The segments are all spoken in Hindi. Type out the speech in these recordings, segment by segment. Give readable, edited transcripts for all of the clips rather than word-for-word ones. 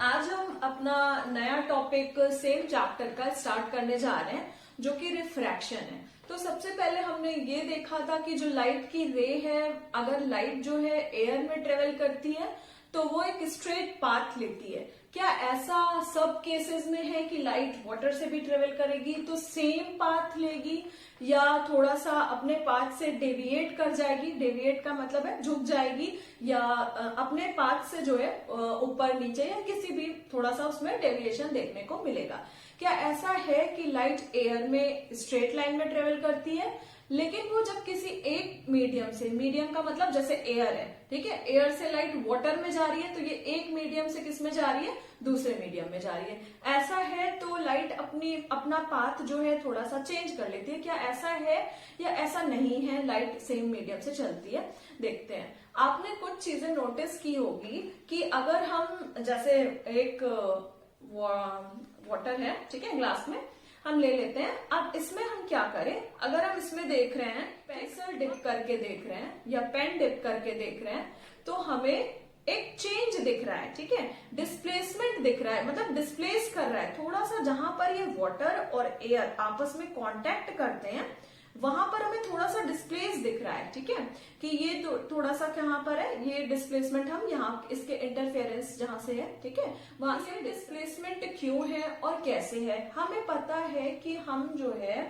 आज हम अपना नया टॉपिक सेम चैप्टर का स्टार्ट करने जा रहे हैं जो कि रिफ्रैक्शन है। तो सबसे पहले हमने ये देखा था कि जो लाइट की रे है, अगर लाइट जो है एयर में ट्रेवल करती है तो वो एक स्ट्रेट पाथ लेती है। क्या ऐसा सब केसेस में है कि लाइट वाटर से भी ट्रेवल करेगी तो सेम पाथ लेगी, या थोड़ा सा अपने पाथ से डेविएट कर जाएगी? डेविएट का मतलब है झुक जाएगी, या अपने पाथ से जो है ऊपर नीचे या किसी भी थोड़ा सा उसमें डेविएशन देखने को मिलेगा। क्या ऐसा है कि लाइट एयर में स्ट्रेट लाइन में ट्रेवल करती है, लेकिन वो जब किसी एक मीडियम से, मीडियम का मतलब जैसे एयर है, ठीक है, एयर से लाइट वाटर में जा रही है तो ये एक मीडियम से किस में जा रही है, दूसरे मीडियम में जा रही है। ऐसा है तो लाइट अपना पाथ जो है थोड़ा सा चेंज कर लेती है। क्या ऐसा है या ऐसा नहीं है, लाइट सेम मीडियम से चलती है? देखते हैं। आपने कुछ चीजें नोटिस की होगी कि अगर हम जैसे एक वाटर है, ठीक है, ग्लास में हम ले लेते हैं। अब इसमें हम क्या करें, अगर हम इसमें देख रहे हैं, पेंसिल डिप करके देख रहे हैं या पेन डिप करके देख रहे हैं, तो हमें एक चेंज दिख रहा है, ठीक है, डिस्प्लेसमेंट दिख रहा है, मतलब डिस्प्लेस कर रहा है थोड़ा सा। जहां पर ये वाटर और एयर आपस में कांटेक्ट करते हैं वहां पर हमें थोड़ा सा डिस्प्लेस दिख रहा है, ठीक है, कि ये थोड़ा सा कहां पर है, ये डिस्प्लेसमेंट हम यहाँ इसके इंटरफेरेंस जहां से है, ठीक है, वहां से डिस्प्लेसमेंट क्यों है और कैसे है। हमें पता है कि हम जो है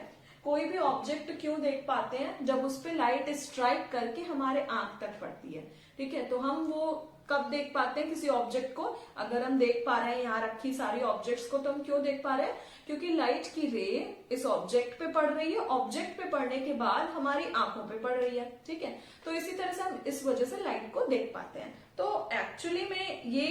कोई भी ऑब्जेक्ट क्यों देख पाते हैं, जब उस पर लाइट स्ट्राइक करके हमारे आंख तक पड़ती है, ठीक है। तो हम वो कब देख पाते हैं किसी ऑब्जेक्ट को? अगर हम देख पा रहे हैं यहाँ रखी सारी ऑब्जेक्ट्स को, तो हम क्यों देख पा रहे हैं? क्योंकि लाइट की रे इस ऑब्जेक्ट पे पड़ रही है, ऑब्जेक्ट पे पड़ने के बाद हमारी आंखों पे पड़ रही है, ठीक है। तो इसी तरह से हम इस वजह से लाइट को देख पाते हैं। तो एक्चुअली में ये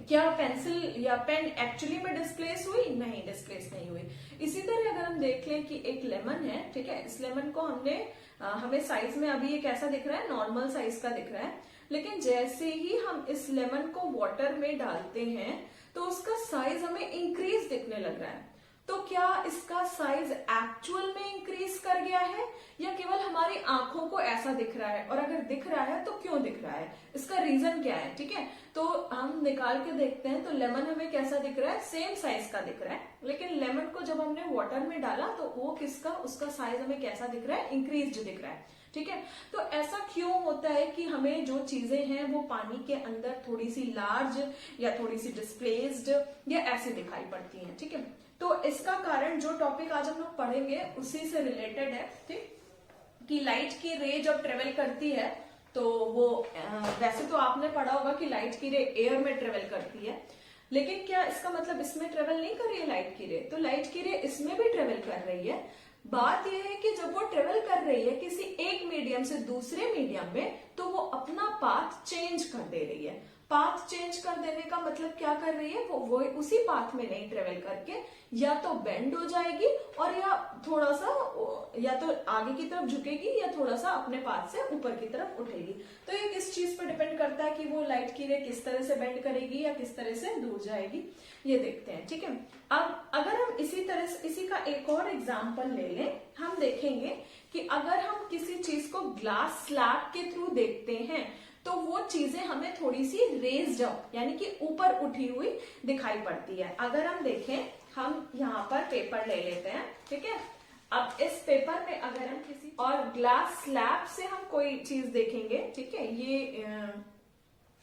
क्या पेंसिल या पेन एक्चुअली में डिस्प्लेस हुई? नहीं, डिस्प्लेस नहीं हुई। इसी तरह अगर हम देख लें कि एक लेमन है, ठीक है, इस लेमन को हमें साइज में अभी ये कैसा दिख रहा है, नॉर्मल साइज का दिख रहा है, लेकिन जैसे ही हम इस लेमन को वाटर में डालते हैं तो उसका साइज हमें इंक्रीज दिखने लग रहा है। तो क्या इसका साइज एक्चुअल में इंक्रीज कर गया है या केवल हमारी आंखों को ऐसा दिख रहा है? और अगर दिख रहा है तो क्यों दिख रहा है, इसका रीजन क्या है, ठीक है। तो हम निकाल के देखते हैं। तो लेमन हमें कैसा दिख रहा है, सेम साइज का दिख रहा है, लेकिन लेमन को जब हमने वाटर में डाला तो वो उसका साइज हमें कैसा दिख रहा है, इंक्रीज दिख रहा है, ठीक है। तो ऐसा क्यों होता है कि हमें जो चीजें हैं वो पानी के अंदर थोड़ी सी लार्ज या थोड़ी सी डिस्प्लेस्ड या ऐसे दिखाई पड़ती हैं, ठीक है। तो इसका कारण जो टॉपिक आज हम लोग पढ़ेंगे उसी से रिलेटेड है, ठीक, कि लाइट की रे जब ट्रेवल करती है तो वो वैसे तो आपने पढ़ा होगा कि लाइट की रे एयर में ट्रेवल करती है, लेकिन क्या इसका मतलब इसमें ट्रेवल नहीं कर रही है लाइट की रे? तो लाइट की रे इसमें भी ट्रेवल कर रही है। बात यह है कि जब वो ट्रेवल कर रही है किसी एक मीडियम से दूसरे मीडियम में, तो वो अपना पाथ चेंज कर दे रही है। पाथ चेंज कर देने का मतलब क्या कर रही है, वो उसी पाथ में नहीं ट्रेवल करके या तो बेंड हो जाएगी और या थोड़ा सा या तो आगे की तरफ झुकेगी या थोड़ा सा अपने पाथ से ऊपर की तरफ उठेगी। तो ये किस चीज पर डिपेंड करता है कि वो लाइट की रे किस तरह से बेंड करेगी या किस तरह से दूर जाएगी, ये देखते हैं, ठीक है। अब अगर हम इसी का एक और एग्जाम्पल ले लें, हम देखेंगे कि अगर हम किसी चीज को ग्लास स्लैब के थ्रू देखते हैं तो वो चीजें हमें थोड़ी सी रेज्ड अप यानी कि ऊपर उठी हुई दिखाई पड़ती है। अगर हम देखें, हम यहाँ पर पेपर ले लेते हैं, ठीक है। अब इस पेपर में अगर हम किसी और ग्लास स्लैब से हम कोई चीज देखेंगे, ठीक है, ये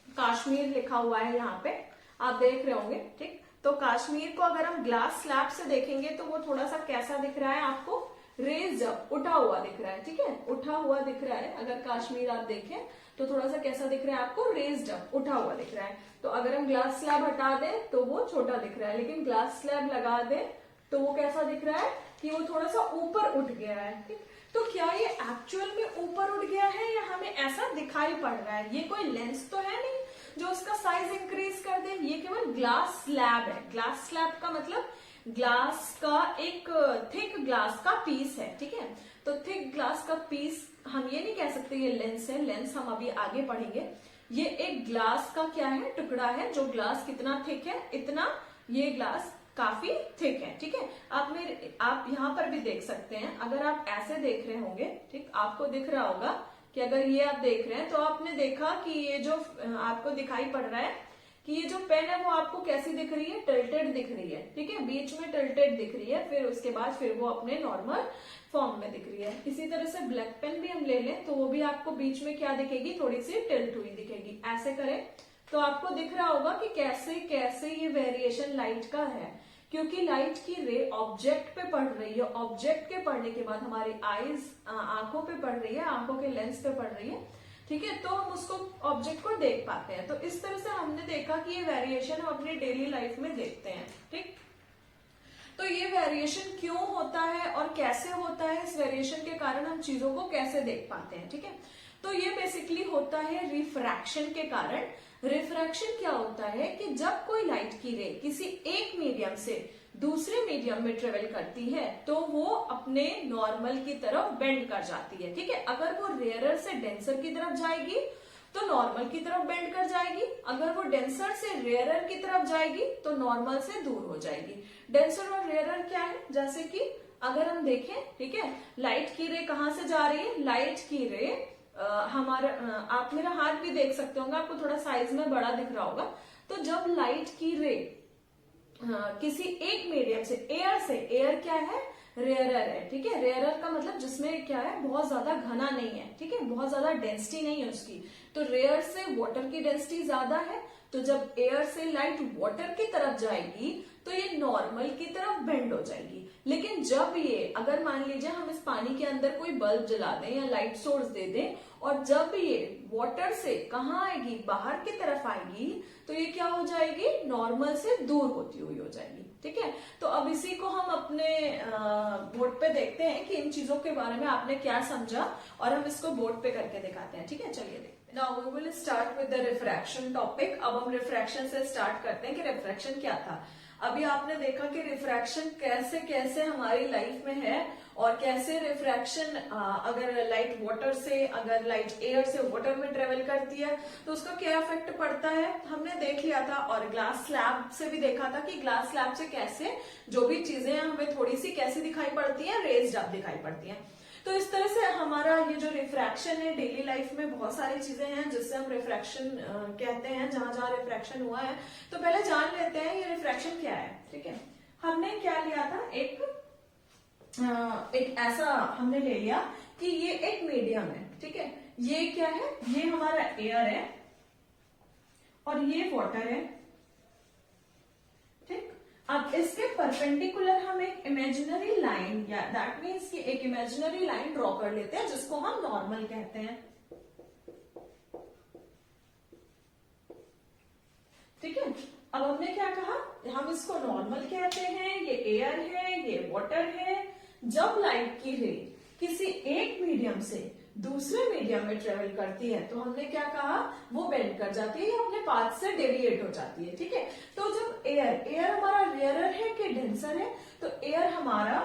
कश्मीर लिखा हुआ है यहाँ पे, आप देख रहे होंगे, ठीक। तो कश्मीर को अगर हम ग्लास स्लैब से देखेंगे तो वो थोड़ा सा कैसा दिख रहा है आपको, रेज्ड अप, उठा हुआ दिख रहा है, ठीक है, उठा हुआ दिख रहा है। अगर कश्मीर आप देखें तो थोड़ा सा कैसा दिख रहा है आपको, रेज्ड अप, उठा हुआ दिख रहा है। तो अगर हम ग्लास स्लैब हटा दें तो वो छोटा दिख रहा है, लेकिन ग्लास स्लैब लगा दें तो वो कैसा दिख रहा है कि वो थोड़ा सा ऊपर उठ गया है, ठीक। तो क्या ये एक्चुअल में ऊपर उठ गया है या हमें ऐसा दिखाई पड़ रहा है? ये कोई लेंस तो है नहीं जो उसका साइज इंक्रीज कर दे, ये केवल ग्लास स्लैब है। ग्लास स्लैब का मतलब ग्लास का एक थिक ग्लास का पीस है, ठीक है। तो थिक ग्लास का पीस, हम ये नहीं कह सकते ये लेंस है, लेंस हम अभी आगे पढ़ेंगे। ये एक ग्लास का क्या है, टुकड़ा है, जो ग्लास कितना थिक है, इतना ये ग्लास काफी थिक है, ठीक है। आप यहाँ पर भी देख सकते हैं, अगर आप ऐसे देख रहे होंगे, ठीक, आपको दिख रहा होगा कि अगर ये आप देख रहे हैं तो आपने देखा कि ये जो आपको दिखाई पड़ रहा है कि ये जो पेन है वो आपको कैसी दिख रही है, टिल्टेड दिख रही है, ठीक है, बीच में टिल्टेड दिख रही है, फिर उसके बाद फिर वो अपने नॉर्मल फॉर्म में दिख रही है। इसी तरह से ब्लैक पेन भी हम ले लें तो वो भी आपको बीच में क्या दिखेगी, थोड़ी सी टिल्ट हुई दिखेगी। ऐसे करें तो आपको दिख रहा होगा कि कैसे कैसे ये वेरिएशन लाइट का है, क्योंकि लाइट की रे ऑब्जेक्ट पे पड़ रही है, ऑब्जेक्ट के पड़ने के बाद हमारी आईज आंखों पे पड़ रही है, आंखों के लेंस पे पड़ रही है, ठीक है, तो हम उसको ऑब्जेक्ट को देख पाते हैं। तो इस तरह से हमने देखा कि ये वेरिएशन हम अपनी डेली लाइफ में देखते हैं, ठीक। तो ये वेरिएशन क्यों होता है और कैसे होता है, इस वेरिएशन के कारण हम चीजों को कैसे देख पाते हैं, ठीक है। तो ये बेसिकली होता है रिफ्रैक्शन के कारण। रिफ्रैक्शन क्या होता है कि जब कोई लाइट की रे किसी एक मीडियम से दूसरे मीडियम में ट्रेवल करती है तो वो अपने नॉर्मल की तरफ बेंड कर जाती है, ठीक है। अगर वो रेयरर से डेंसर की तरफ जाएगी तो नॉर्मल की तरफ बेंड कर जाएगी, अगर वो डेंसर से रेयरर की तरफ जाएगी तो नॉर्मल से दूर हो जाएगी। डेंसर और रेयरर क्या है, जैसे कि अगर हम देखें, ठीक है, लाइट की रे कहां से जा रही है, लाइट की रे हमारा आप मेरा हाथ भी देख सकते होंगे, आपको थोड़ा साइज में बड़ा दिख रहा होगा। तो जब लाइट की रे किसी एक मीडियम से, एयर से, एयर क्या है, रेयरर है, ठीक है। रेयरर का मतलब जिसमें क्या है, बहुत ज्यादा घना नहीं है, ठीक है, बहुत ज्यादा डेंसिटी नहीं है उसकी। तो रेयर से वाटर की डेंसिटी ज्यादा है, तो जब एयर से लाइट वाटर की तरफ जाएगी तो ये नॉर्मल की तरफ बेंड हो जाएगी। लेकिन जब ये, अगर मान लीजिए हम इस पानी के अंदर कोई बल्ब जला दें या लाइट सोर्स दे दें और जब ये वाटर से कहाँ आएगी, बाहर की तरफ आएगी, तो ये क्या हो जाएगी, नॉर्मल से दूर होती हुई हो जाएगी, ठीक है। तो अब इसी को हम अपने बोर्ड पे देखते हैं कि इन चीजों के बारे में आपने क्या समझा और हम इसको बोर्ड पे करके दिखाते हैं, ठीक है। चलिए देखते हैं। Now we will start with the refraction topic. अब हम रिफ्रैक्शन से स्टार्ट करते हैं कि रिफ्रैक्शन क्या था। अभी आपने देखा कि रिफ्रैक्शन कैसे कैसे हमारी लाइफ में है और कैसे रिफ्रैक्शन अगर लाइट वाटर से, अगर लाइट एयर से वाटर में ट्रेवल करती है तो उसका क्या इफेक्ट पड़ता है, हमने देख लिया था। और ग्लास स्लैब से भी देखा था कि ग्लास स्लैब से कैसे जो भी चीजें हैं हमें थोड़ी सी कैसी दिखाई पड़ती है, रेज्ड अप दिखाई पड़ती है। तो इस तरह से हमारा ये जो रिफ्रैक्शन है, डेली लाइफ में बहुत सारी चीजें हैं जिससे हम रिफ्रैक्शन कहते हैं, जहां जहां रिफ्रैक्शन हुआ है। तो पहले जान लेते हैं ये रिफ्रैक्शन क्या है, ठीक है। हमने क्या लिया था, एक ऐसा हमने ले लिया कि ये एक मीडियम है, ठीक है। ये क्या है, ये हमारा एयर है और ये वाटर है, ठीक। अब इसके परपेंडिकुलर हम एक इमेजिनरी लाइन, या दैट मीन्स कि एक इमेजिनरी लाइन ड्रॉ कर लेते हैं जिसको हम नॉर्मल कहते हैं, ठीक है। अब हमने क्या कहा, हम इसको नॉर्मल कहते हैं, ये एयर है, ये वाटर है। जब लाइट की रे किसी एक मीडियम से दूसरे मीडियम में ट्रेवल करती है तो हमने क्या कहा, वो बेंड कर जाती है या अपने पाथ से डेविएट हो जाती है, ठीक है। तो जब एयर हमारा रेयरर है कि डेंसर है, तो एयर हमारा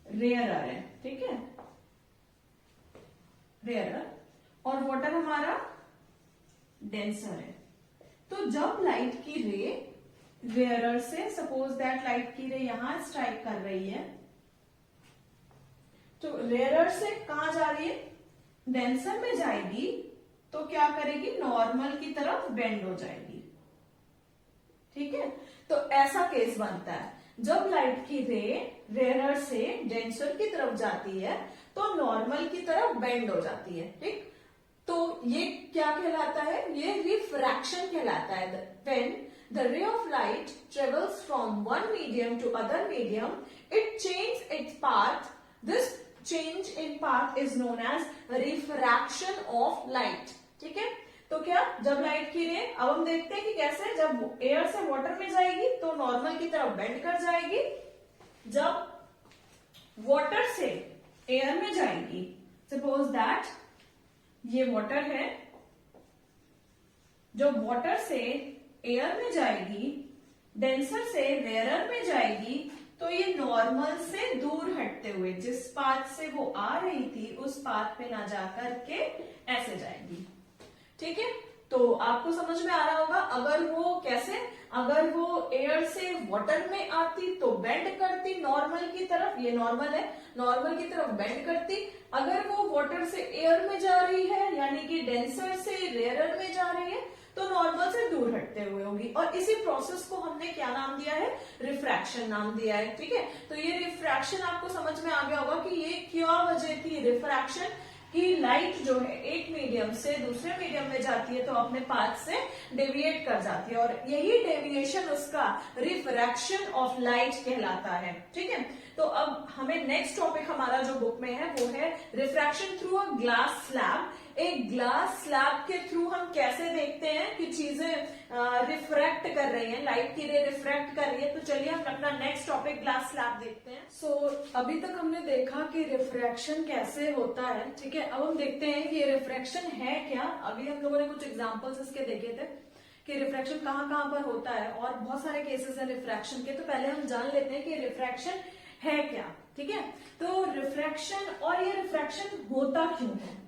रेयरर है, ठीक है, रेयरर, और वाटर हमारा डेंसर है। तो जब लाइट की रे रेयरर से, सपोज दैट लाइट की रे यहां स्ट्राइक कर रही है, तो रेयरर से कहां जा रही है, डेंसर में जाएगी, तो क्या करेगी, नॉर्मल की तरफ बेंड हो जाएगी, ठीक है। तो ऐसा केस बनता है, जब लाइट की रे रेयरर से डेंसर की तरफ जाती है तो नॉर्मल की तरफ बेंड हो जाती है, ठीक। तो ये क्या कहलाता है, ये रिफ्रैक्शन कहलाता है। When the ray of light travels from one medium to other medium, it changes its path. This change in path is known as refraction of light, ठीक है। तो क्या, जब लाइट की रे, अब हम देखते हैं कि कैसे, जब एयर से वाटर में जाएगी तो नॉर्मल की तरफ बेंड कर जाएगी, जब वाटर से एयर में जाएगी, सपोज दैट ये वाटर है, जो वाटर से एयर में जाएगी, डेंसर से रेयरर में जाएगी, तो ये नॉर्मल से दूर हटते हुए, जिस पाथ से वो आ रही थी उस पाथ पे ना जाकर के ऐसे जाएगी, ठीक है। तो आपको समझ में आ रहा होगा, अगर वो कैसे, अगर वो एयर से वाटर में आती तो बेंड करती नॉर्मल की तरफ, ये नॉर्मल है, नॉर्मल की तरफ बेंड करती। अगर वो वाटर से एयर में जा रही है, यानी कि डेंसर से रेयरर में जा रही है, तो नॉर्मल से दूर हटते हुए होगी, और इसी प्रोसेस को हमने क्या नाम दिया है, रिफ्रैक्शन नाम दिया है। ठीक है, तो ये रिफ्रैक्शन आपको समझ में आ गया होगा कि ये क्या वजह थी रिफ्रैक्शन की। लाइट जो है एक मीडियम से दूसरे मीडियम में जाती है तो अपने पाथ से डेविएट कर जाती है, और यही डेविएशन उसका रिफ्रैक्शन ऑफ लाइट कहलाता है। ठीक है, तो अब हमें नेक्स्ट टॉपिक हमारा जो बुक में है वो है refraction through a glass slab. एक ग्लास स्लैब के थ्रू हम कैसे देखते हैं कि चीजें रिफ्रैक्ट कर रही हैं, लाइट की रे रिफ्रैक्ट कर रही है। तो चलिए हम अपना नेक्स्ट टॉपिक ग्लास स्लैब देखते हैं। सो अभी तक हमने देखा कि रिफ्रैक्शन कैसे होता है। ठीक है, अब हम देखते हैं कि ये रिफ्रैक्शन है क्या। अभी हम लोगों ने कुछ एग्जाम्पल्स इसके देखे थे कि रिफ्रैक्शन कहाँ कहाँ पर होता है, और बहुत सारे केसेस हैं रिफ्रैक्शन के। तो पहले हम जान लेते हैं कि रिफ्रैक्शन है क्या। ठीक है, तो रिफ्रैक्शन, और ये रिफ्रैक्शन होता क्यों है।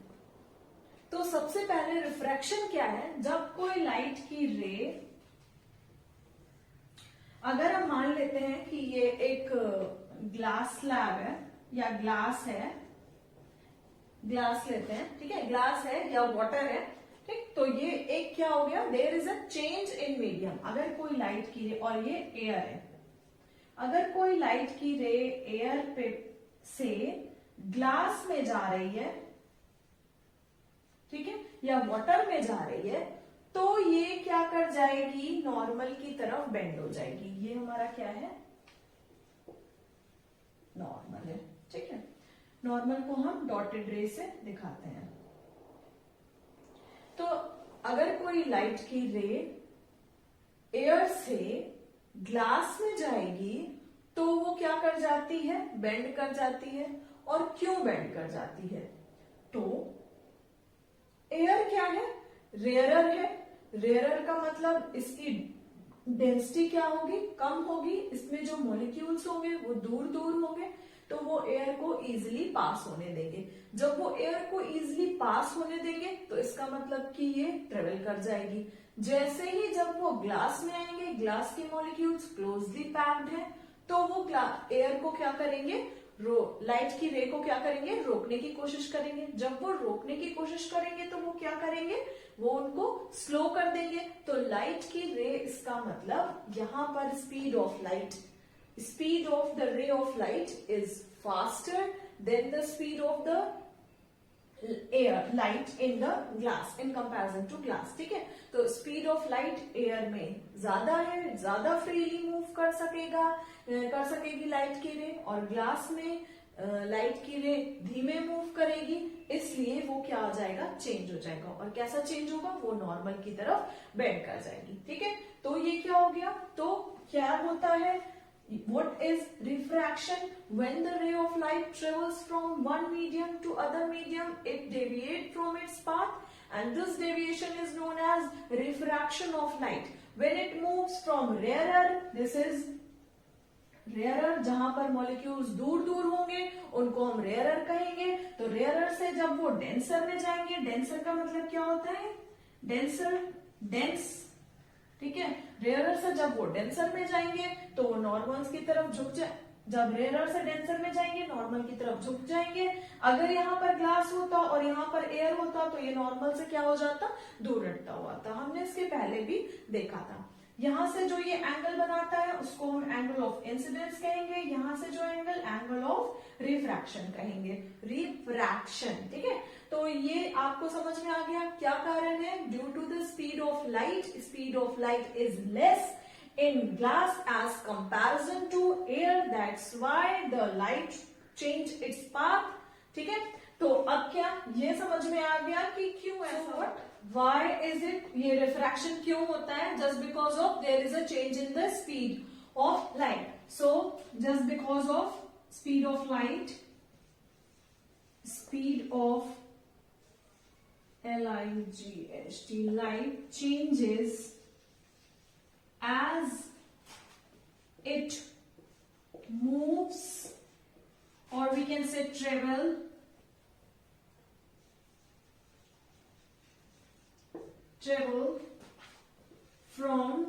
तो सबसे पहले रिफ्रैक्शन क्या है, जब कोई लाइट की रे, अगर हम मान लेते हैं कि ये एक ग्लास स्लैब है या ग्लास है, ग्लास लेते हैं, ठीक है, ग्लास है या वाटर है, ठीक, तो ये एक क्या हो गया, there is a change in medium. अगर कोई लाइट की रे, और ये एयर है, अगर कोई लाइट की रे एयर पे से ग्लास में जा रही है, ठीक है, या वाटर में जा रही है, तो ये क्या कर जाएगी, नॉर्मल की तरफ बेंड हो जाएगी। ये हमारा क्या है, नॉर्मल है। ठीक है, नॉर्मल को हम डॉटेड रे से दिखाते हैं। तो अगर कोई लाइट की रे एयर से ग्लास में जाएगी तो वो क्या कर जाती है, बेंड कर जाती है। और क्यों बेंड कर जाती है, तो एयर क्या है, रेयरर है। रेयरर का मतलब इसकी डेंसिटी क्या होगी, कम होगी। इसमें जो मॉलिक्यूल्स होंगे वो दूर दूर होंगे, तो वो एयर को इजीली पास होने देंगे। जब वो एयर को इजीली पास होने देंगे तो इसका मतलब कि ये ट्रेवल कर जाएगी। जैसे ही जब वो ग्लास में आएंगे, ग्लास के मॉलिक्यूल्स क्लोजली पैक्ड है, तो वो एयर को क्या करेंगे, लाइट की रे को क्या करेंगे, रोकने की कोशिश करेंगे। जब वो रोकने की कोशिश करेंगे तो वो क्या करेंगे, वो उनको स्लो कर देंगे। तो लाइट की रे, इसका मतलब यहां पर speed of light, speed of the ray of light is faster than the speed of the air light in the glass in comparison to glass. ठीक है, तो स्पीड ऑफ लाइट एयर में ज्यादा है, ज्यादा फ्रीली मूव कर सकेगी लाइट की रे, और ग्लास में लाइट की रे धीमे मूव करेगी, इसलिए वो क्या हो जाएगा, चेंज हो जाएगा। और कैसा चेंज होगा, वो नॉर्मल की तरफ बेंड कर जाएगी। ठीक है, तो ये क्या हो गया, तो क्या होता है, what is refraction? When the ray of light travels from one medium to other medium, it deviates from its path, and this deviation is known as refraction of light. When it moves from rarer, this is rarer, जहां पर मॉलिक्यूल्स दूर दूर होंगे उनको हम रेयरर कहेंगे। तो रेयरर से जब वो डेंसर में जाएंगे, डेंसर का मतलब क्या होता है, डेंसर, डेंस। ठीक है, रेयरर से जब वो डेंसर में जाएंगे तो वो नॉर्मल्स की तरफ झुक जाए, जब रेयरर से डेंसर में जाएंगे नॉर्मल की तरफ झुक जाएंगे। अगर यहाँ पर ग्लास होता और यहाँ पर एयर होता तो ये नॉर्मल से क्या हो जाता, दूर हटता हुआ था। हमने इसके पहले भी देखा था। यहां से जो ये एंगल बनाता है उसको हम एंगल ऑफ इंसिडेंस कहेंगे, यहां से जो एंगल ऑफ रिफ्रैक्शन कहेंगे, रिफ्रैक्शन। ठीक है, तो ये आपको समझ में आ गया क्या कारण है, due to the speed of light is less in glass as comparison to air, that's why the light change its path. ठीक है, तो अब क्या ये समझ में आ गया कि क्यों ऐसा, why is it, ये रिफ्रैक्शन क्यों होता है, just because of there is a change in the speed of light. So just because of speed of light, speed of light changes as it moves, or we can say travel from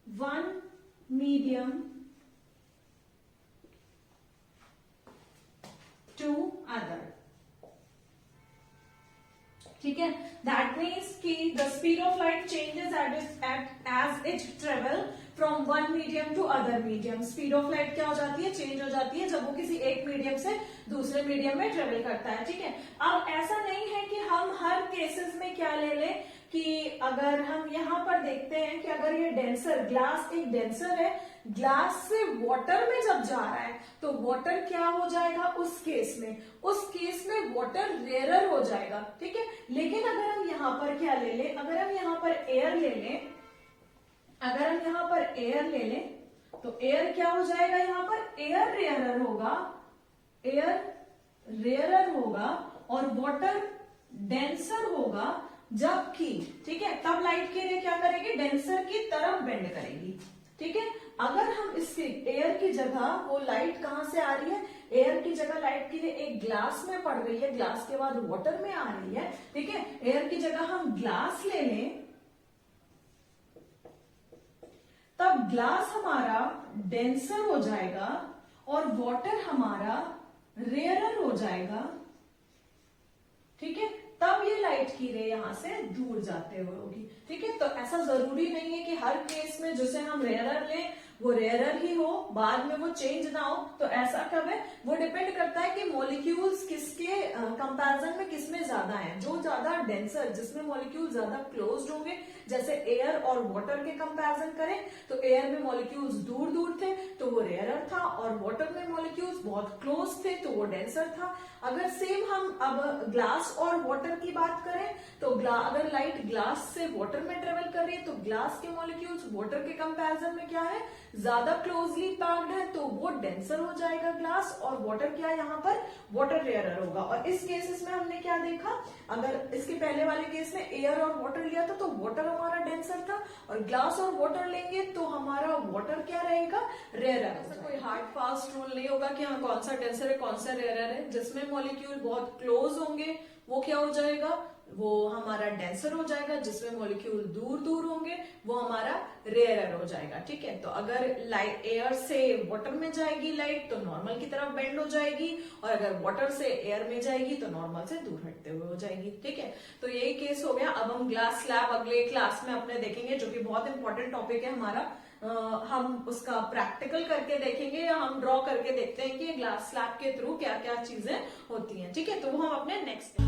one medium to other. ठीक है, दैट दैट मीन्स कि the speed of light changes as it travel from one medium to other medium. Speed of light क्या हो जाती है, चेंज हो जाती है जब वो किसी एक मीडियम से दूसरे मीडियम में ट्रेवल करता है। ठीक है, अब ऐसा नहीं है कि हम हर केसेस में क्या ले लें कि अगर हम यहाँ पर देखते हैं कि अगर ये डेंसर ग्लास एक डेंसर है, ग्लास से वाटर में जब जा रहा है तो वाटर क्या हो जाएगा उस केस में वाटर रेयरर हो जाएगा। ठीक है, लेकिन अगर हम यहाँ पर क्या ले लें, अगर हम यहाँ पर एयर ले लें, तो एयर क्या हो जाएगा, यहाँ पर एयर रेयरर होगा और वाटर डेंसर होगा। जबकि ठीक है, तब लाइट की रे क्या करेगी, डेंसर की तरफ बेंड करेगी। ठीक है, अगर हम इसकी एयर की जगह, वो लाइट कहां से आ रही है, एयर की जगह लाइट की रे एक ग्लास में पड़ रही है, ग्लास के बाद वाटर में आ रही है। ठीक है, एयर की जगह हम ग्लास ले लें, तब ग्लास हमारा डेंसर हो जाएगा और वाटर हमारा रेयरर हो जाएगा। ठीक है, तब ये लाइट की रे यहां से दूर जाते हुए होगी। ठीक है, तो ऐसा जरूरी नहीं है कि हर केस में जिसे हम रेयरर लें वो रेयरर ही हो, बाद में वो चेंज ना हो। तो ऐसा कब है, वो डिपेंड करता है कि मॉलिक्यूल्स किसके कंपैरिजन में किसमें ज्यादा हैं। जो ज्यादा डेंसर, जिसमें मॉलिक्यूल ज्यादा क्लोज्ड होंगे, जैसे एयर और वाटर के कंपैरिजन करें तो एयर में मॉलिक्यूल्स दूर दूर थे तो वो रेयरर था, और वाटर में मॉलिक्यूल्स बहुत क्लोज थे तो वो डेंसर था। अगर सेम हम अब ग्लास और वाटर की बात करें तो अगर लाइट ग्लास से वाटर में ट्रेवल कर रही है तो ग्लास के मॉलिक्यूल्स वाटर के कंपैरिजन में क्या है, ज्यादा क्लोजली पैक्ड है, तो वो डेंसर हो जाएगा ग्लास, और वाटर क्या है, यहाँ पर वाटर रेयरर होगा। और इस केसेस में हमने क्या देखा, अगर इसके पहले वाले केस में एयर और वाटर लिया था तो वाटर हमारा डेंसर था, और ग्लास और वाटर लेंगे तो हमारा वाटर क्या रहेगा, रेयरर। कोई हार्ड फास्ट रूल नहीं होगा कि हाँ कौन सा डेंसर है कौन सा रेयरर है। जिसमें मॉलिक्यूल बहुत क्लोज होंगे वो क्या हो जाएगा, वो हमारा डेंसर हो जाएगा। जिसमें मॉलिक्यूल दूर दूर होंगे वो हमारा रेयरर हो जाएगा। ठीक है, तो अगर लाइट एयर से वाटर में जाएगी लाइट तो नॉर्मल की तरफ बेंड हो जाएगी, और अगर वाटर से एयर में जाएगी तो नॉर्मल से दूर हटते हुए हो जाएगी। ठीक है, तो यही केस हो गया। अब हम ग्लास स्लैब अगले क्लास में अपने देखेंगे, जो कि बहुत इंपॉर्टेंट टॉपिक है हमारा। हम उसका प्रैक्टिकल करके देखेंगे, या हम ड्रॉ करके देखते हैं कि ग्लास स्लैब के थ्रू क्या क्या चीजें होती हैं। ठीक है, तो वो हम अपने नेक्स्ट